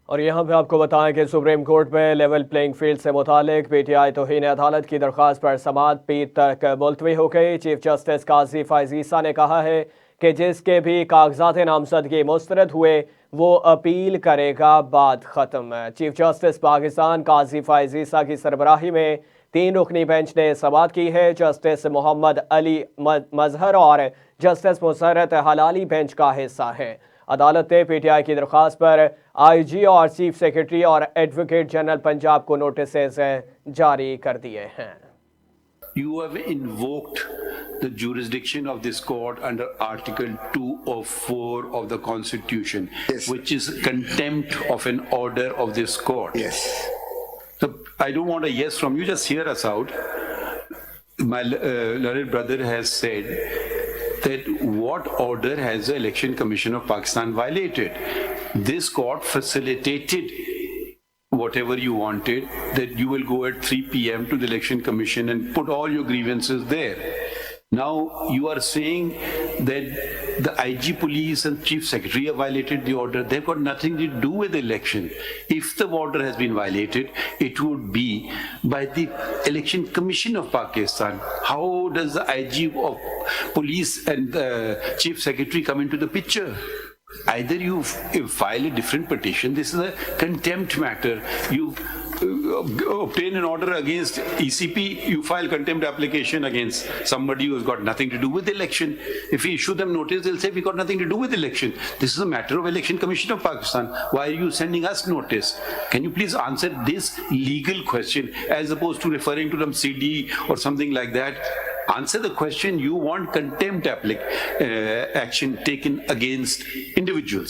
और यहाँ पे आपको बताएं कि सुप्रीम कोर्ट में लेवल प्लेइंग फील्ड से मुतालिक PTI तौहीन अदालत की दरख्वास्त पर समाअत पीर तक मुलतवी हो गई। चीफ जस्टिस काजी फैज ने कहा है कि जिसके भी कागजात नामजदगी मुस्तरद हुए वो अपील करेगा, बात ख़त्म। चीफ जस्टिस पाकिस्तान काजी फैज की सरबराही में 3 रुकनी बेंच ने समाअत की है। जस्टिस मोहम्मद अली मजहर और जस्टिस मुसरत हलाली बेंच का हिस्सा है। अदालत ने PTI की दरख्वास्त पर IG और चीफ सेक्रेटरी और एडवोकेट जनरल पंजाब को नोटिस जारी कर दिए हैं। You have invoked the jurisdiction of this court under Article 2 of 4 of the Constitution, yes, which is contempt of an order of this court. Yes. So I don't want a yes from you, just hear us out. My learned brother has said that what order has the Election Commission of Pakistan violated? This court facilitated whatever you wanted, that you will go at 3 p.m. to the Election Commission and put all your grievances there. Now you are saying that the IG police and chief secretary have violated the order. They've got nothing to do with the election. If the order has been violated, it would be by the Election Commission of Pakistan. How does the IG of police and the chief secretary come into the picture? Either you file a different petition. This is a contempt matter. You obtain an order against ECP, you file contempt application against somebody who has got nothing to do with the election. If we issue them notice, they'll say we got nothing to do with the election. This is a matter of Election Commission of Pakistan. Why are you sending us notice? Can you please answer this legal question as opposed to referring to some CD or something like that? Answer the question. You want contempt action taken against individuals.